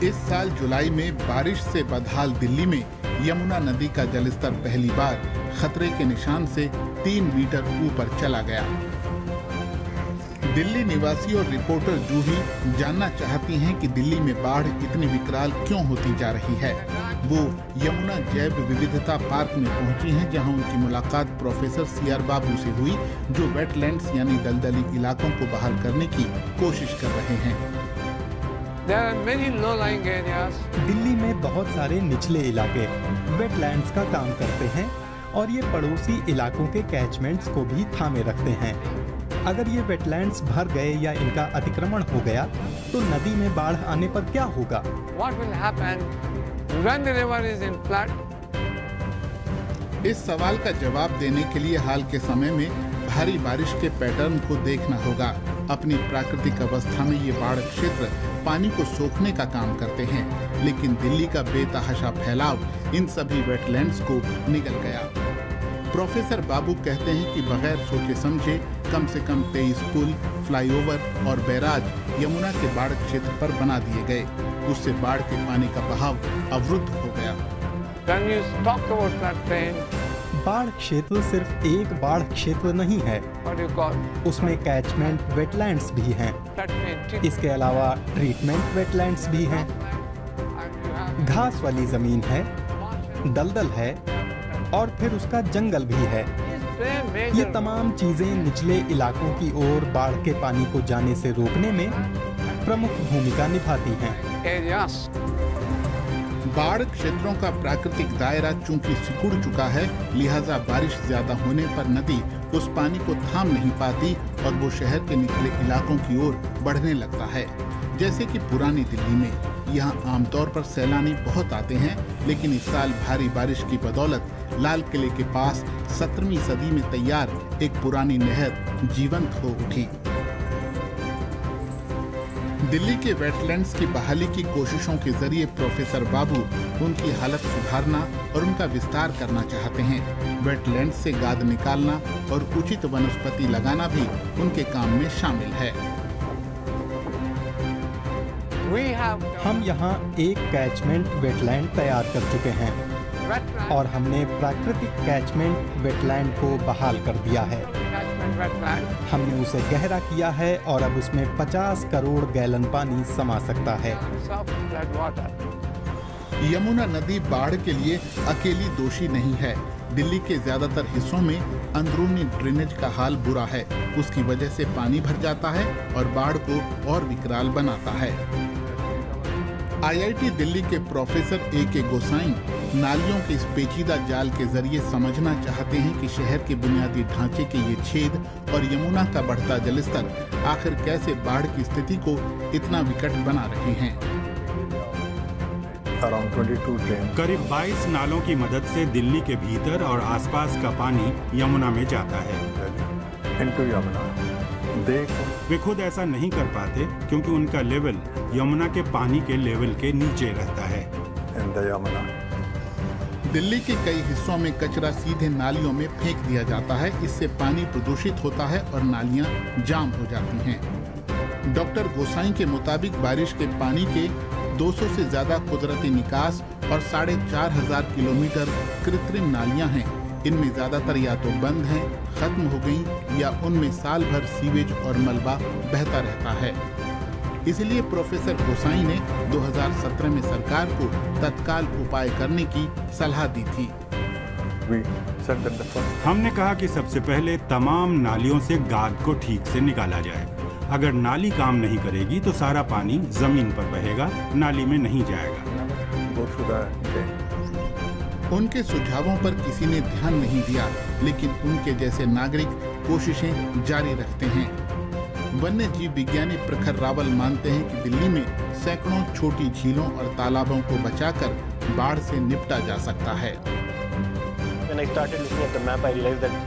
इस साल जुलाई में बारिश से बदहाल दिल्ली में यमुना नदी का जलस्तर पहली बार खतरे के निशान से 3 मीटर ऊपर चला गया। दिल्ली निवासी और रिपोर्टर जूही जानना चाहती हैं कि दिल्ली में बाढ़ इतनी विकराल क्यों होती जा रही है। वो यमुना जैव विविधता पार्क में पहुंची हैं, जहां उनकी मुलाकात प्रोफेसर सीआर बाबू से हुई, जो वेटलैंड्स यानी दलदली इलाकों को बहाल करने की कोशिश कर रहे हैं। दिल्ली में बहुत सारे निचले इलाके वेटलैंड्स का काम करते हैं और ये पड़ोसी इलाकों के कैचमेंट्स को भी थामे रखते हैं। अगर ये वेटलैंड्स भर गए या इनका अतिक्रमण हो गया तो नदी में बाढ़ आने पर क्या होगा? इस सवाल का जवाब देने के लिए हाल के समय में भारी बारिश के पैटर्न को देखना होगा। अपनी प्राकृतिक अवस्था में ये बाढ़ क्षेत्र पानी को सोखने का काम करते हैं, लेकिन दिल्ली का बेतहाशा फैलाव इन सभी वेटलैंड्स को निगल गया। प्रोफेसर बाबू कहते हैं कि बगैर सोचे समझे कम से कम 23 पुल, फ्लाईओवर और बैराज यमुना के बाढ़ क्षेत्र पर बना दिए गए। उससे बाढ़ के पानी का बहाव अवरुद्ध हो गया। बाढ़ क्षेत्र सिर्फ एक बाढ़ क्षेत्र नहीं है, उसमें कैचमेंट वेटलैंड्स भी हैं। इसके अलावा ट्रीटमेंट वेटलैंड्स भी हैं, घास वाली जमीन है, दलदल है और फिर उसका जंगल भी है। ये तमाम चीजें निचले इलाकों की ओर बाढ़ के पानी को जाने से रोकने में प्रमुख भूमिका निभाती हैं। बाढ़ क्षेत्रों का प्राकृतिक दायरा चूंकि सिकुड़ चुका है, लिहाजा बारिश ज्यादा होने पर नदी उस पानी को थाम नहीं पाती और वो शहर के निचले इलाकों की ओर बढ़ने लगता है। जैसे कि पुरानी दिल्ली में, यहाँ आमतौर पर सैलानी बहुत आते हैं, लेकिन इस साल भारी बारिश की बदौलत लाल किले के पास 17वीं सदी में तैयार एक पुरानी नहर जीवंत हो उठी। दिल्ली के वेटलैंड्स की बहाली की कोशिशों के जरिए प्रोफेसर बाबू उनकी हालत सुधारना और उनका विस्तार करना चाहते हैं। वेटलैंड्स से गाद निकालना और उचित वनस्पति लगाना भी उनके काम में शामिल है। हम यहाँ एक कैचमेंट वेटलैंड तैयार कर चुके हैं और हमने प्राकृतिक कैचमेंट वेटलैंड को बहाल कर दिया है। हमने उसे गहरा किया है और अब उसमें 50 करोड़ गैलन पानी समा सकता है। यमुना नदी बाढ़ के लिए अकेली दोषी नहीं है। दिल्ली के ज्यादातर हिस्सों में अंदरूनी ड्रेनेज का हाल बुरा है। उसकी वजह से पानी भर जाता है और बाढ़ को और विकराल बनाता है। आईआईटी दिल्ली के प्रोफेसर ए.के. गोसाई नालियों के इस पेचीदा जाल के जरिए समझना चाहते हैं कि शहर के बुनियादी ढांचे के ये छेद और यमुना का बढ़ता जलस्तर आखिर कैसे बाढ़ की स्थिति को इतना विकट बना रहे हैं। करीब 22 नालों की मदद से दिल्ली के भीतर और आसपास का पानी यमुना में जाता है। वे खुद ऐसा नहीं कर पाते क्योंकि उनका लेवल यमुना के पानी के लेवल के नीचे रहता है। दिल्ली के कई हिस्सों में कचरा सीधे नालियों में फेंक दिया जाता है। इससे पानी प्रदूषित होता है और नालियां जाम हो जाती हैं। डॉक्टर गोसाई के मुताबिक बारिश के पानी के 200 से ज्यादा कुदरती निकास और 4500 किलोमीटर कृत्रिम नालियां हैं। इनमें ज्यादातर या तो बंद हैं, खत्म हो गई या उनमें साल भर सीवेज और मलबा बहता रहता है। इसलिए प्रोफेसर गोसाई ने 2017 में सरकार को तत्काल उपाय करने की सलाह दी थी। हमने कहा कि सबसे पहले तमाम नालियों से गाद को ठीक से निकाला जाए। अगर नाली काम नहीं करेगी तो सारा पानी जमीन पर बहेगा, नाली में नहीं जाएगा। उनके सुझावों पर किसी ने ध्यान नहीं दिया, लेकिन उनके जैसे नागरिक कोशिशें जारी रखते हैं। वन्य जीव विज्ञानी प्रखर रावल मानते हैं कि दिल्ली में सैकड़ों छोटी झीलों और तालाबों को बचाकर बाढ़ से निपटा जा सकता है।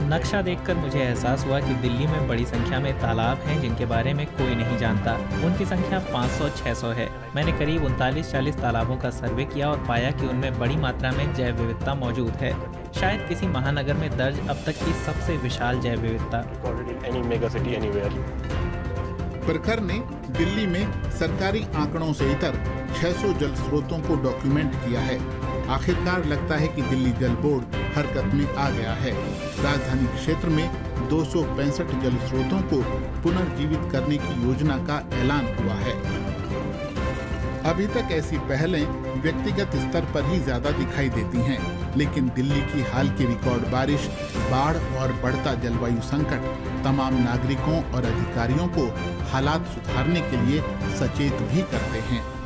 नक्शा देखकर मुझे एहसास हुआ कि दिल्ली में बड़ी संख्या में तालाब हैं जिनके बारे में कोई नहीं जानता। उनकी संख्या 500-600 है। मैंने करीब 39-40 तालाबों का सर्वे किया और पाया कि उनमें बड़ी मात्रा में जैव विविधता मौजूद है। शायद किसी महानगर में दर्ज अब तक की सबसे विशाल जैव विविधता। प्रखर ने दिल्ली में सरकारी आंकड़ों से इतर 600 जल स्रोतों को डॉक्यूमेंट किया है। आखिरकार लगता है कि दिल्ली जल बोर्ड हरकत में आ गया है। राजधानी क्षेत्र में 265 जल स्रोतों को पुनर्जीवित करने की योजना का ऐलान हुआ है। अभी तक ऐसी पहलें व्यक्तिगत स्तर पर ही ज्यादा दिखाई देती हैं, लेकिन दिल्ली की हाल की रिकॉर्ड बारिश, बाढ़ और बढ़ता जलवायु संकट तमाम नागरिकों और अधिकारियों को हालात सुधारने के लिए सचेत भी करते हैं।